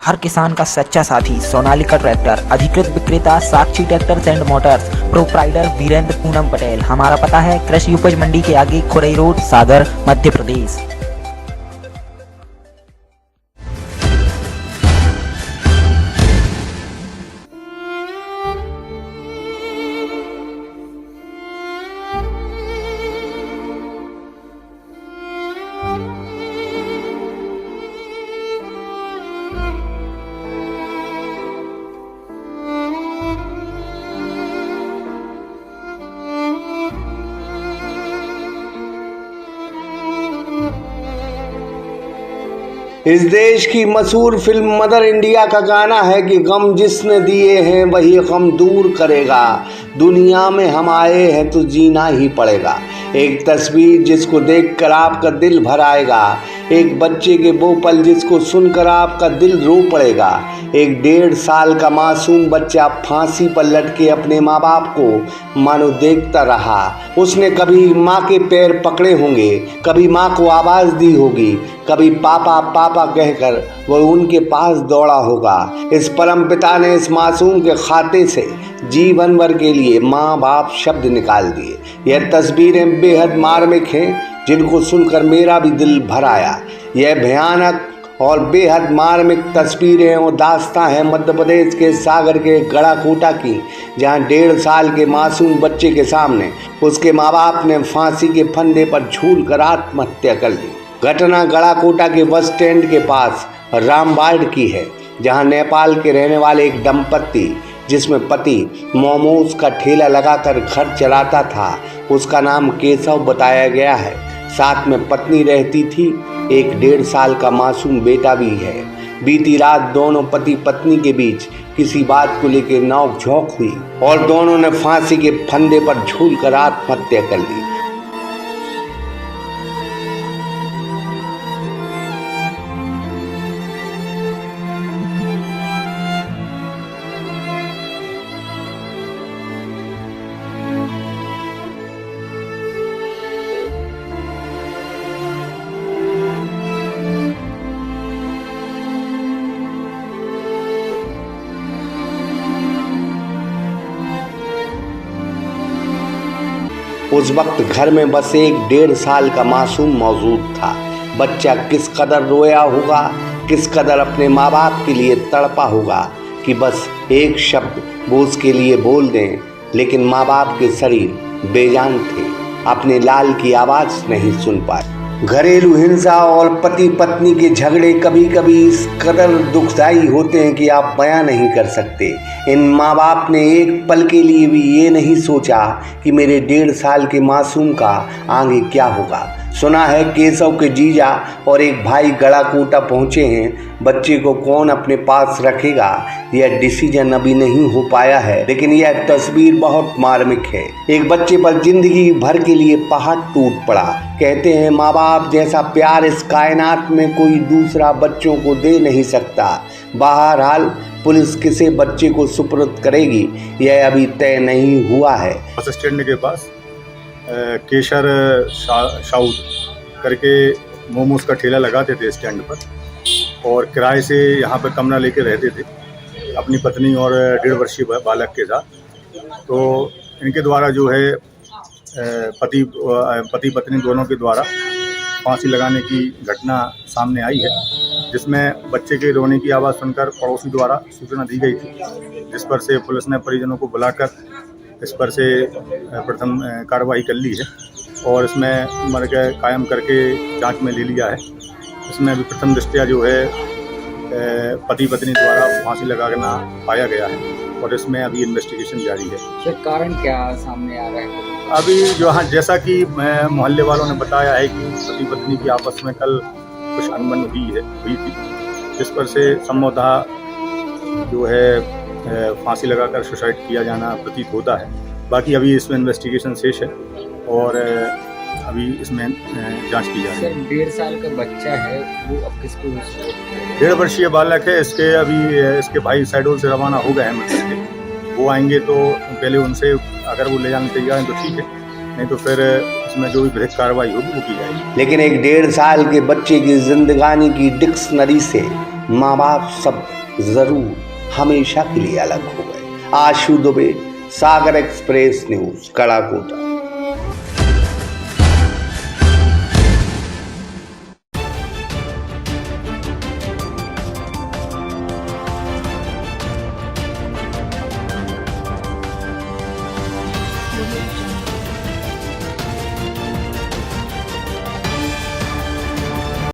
हर किसान का सच्चा साथी सोनालिका ट्रैक्टर, अधिकृत विक्रेता Sakshi tractors and motors, proprietor Virendra Poonam Patel. हमारा पता है कृषि उपज मंडी के आगे, खुरई रोड, सागर, मध्य प्रदेश। इस देश की मशहूर फिल्म मदर इंडिया का गाना है कि गम जिसने दिए हैं वही गम दूर करेगा, दुनिया में हम आए हैं तो जीना ही पड़ेगा। एक तस्वीर जिसको देखकर आपका दिल भर आएगा, एक बच्चे के वो पल जिसको सुनकर आपका दिल रो पड़ेगा। एक 1.5 साल का मासूम बच्चा फांसी पर लटके अपने माँ बाप को मानो देखता रहा। उसने कभी माँ के पैर पकड़े होंगे, कभी माँ को आवाज़ दी होगी, कभी पापा पापा कहकर वह उनके पास दौड़ा होगा। इस परमपिता ने इस मासूम के खाते से जीवन भर के लिए माँ बाप शब्द निकाल दिए। यह तस्वीरें बेहद मार्मिक हैं, जिनको सुनकर मेरा भी दिल भर आया। यह भयानक और बेहद मार्मिक तस्वीरें और दास्तां हैं मध्य प्रदेश के सागर के गड़ाकोटा की, जहां 1.5 साल के मासूम बच्चे के सामने उसके माँ बाप ने फांसी के फंदे पर झूल कर आत्महत्या कर ली। घटना गड़ाकोटा के बस स्टैंड के पास रामबाड़ की है, जहां नेपाल के रहने वाले एक दंपत्ति, जिसमें पति मोमोज का ठेला लगाकर घर चलाता था, उसका नाम केशव बताया गया है, साथ में पत्नी रहती थी, एक 1.5 साल का मासूम बेटा भी है। बीती रात दोनों पति पत्नी के बीच किसी बात को लेकर नोक झोंक हुई और दोनों ने फांसी के फंदे पर झूलकर आत्महत्या कर ली। उस वक्त घर में बस एक 1.5 साल का मासूम मौजूद था। बच्चा किस कदर रोया होगा, किस कदर अपने माँ बाप के लिए तड़पा होगा कि बस एक शब्द वो उसके लिए बोल दें, लेकिन माँ बाप के शरीर बेजान थे, अपने लाल की आवाज़ नहीं सुन पाए। घरेलू हिंसा और पति पत्नी के झगड़े कभी कभी इस कदर दुखदाई होते हैं कि आप बयां नहीं कर सकते। इन माँ बाप ने एक पल के लिए भी ये नहीं सोचा कि मेरे 1.5 साल के मासूम का आगे क्या होगा। सुना है केशव के जीजा और एक भाई गड़ाकोटा पहुँचे हैं। बच्चे को कौन अपने पास रखेगा, यह डिसीजन अभी नहीं हो पाया है, लेकिन यह तस्वीर बहुत मार्मिक है। एक बच्चे पर जिंदगी भर के लिए पहाड़ टूट पड़ा। कहते हैं माँ बाप जैसा प्यार इस कायनात में कोई दूसरा बच्चों को दे नहीं सकता। बहरहाल पुलिस किसे बच्चे को सुपुर्द करेगी, यह अभी तय नहीं हुआ है। बस स्टैंड के पास केशर शाउद करके मोमोज का ठेला लगाते थे स्टैंड पर, और किराए से यहाँ पर कमरा लेके रहते थे अपनी पत्नी और 1.5 वर्षीय बालक के साथ। तो इनके द्वारा जो है पति पत्नी दोनों के द्वारा फांसी लगाने की घटना सामने आई है, जिसमें बच्चे के रोने की आवाज़ सुनकर पड़ोसी द्वारा सूचना दी गई थी, जिस पर से पुलिस ने परिजनों को बुलाकर इस पर से प्रथम कार्रवाई कर ली है और इसमें मर्ग कायम करके जांच में ले लिया है। इसमें अभी प्रथम दृष्टया जो है पति पत्नी द्वारा फांसी लगाना पाया गया है और इसमें अभी इन्वेस्टिगेशन जारी है। सर कारण क्या सामने आ रहा है? अभी जो हाँ, जैसा कि मोहल्ले वालों ने बताया है कि पति पत्नी की आपस में कल कुछ अनबन हुई थी, जिस पर से संभवतः जो है फांसी लगाकर सुसाइड किया जाना प्रतीत होता है। बाकी अभी इसमें इन्वेस्टिगेशन शेष है और अभी इसमें जांच की जा रही है। 1.5 साल का बच्चा है, वो अब किसको? 1.5 वर्षीय बालक है। इसके भाई शहडोल से रवाना हो गए हैं मृतक के। वो आएंगे तो पहले उनसे अगर वो ले जाने तैयार हैं तो ठीक है, नहीं तो फिर इसमें जो भी विधिक कार्रवाई होगी वो की जाएगी। लेकिन एक 1.5 साल के बच्चे की जिंदगानी की डिक्शनरी से माँ बाप सब जरूर हमेशा के लिए अलग हो गए। आशु दुबे, सागर एक्सप्रेस न्यूज, कड़ाकोटा।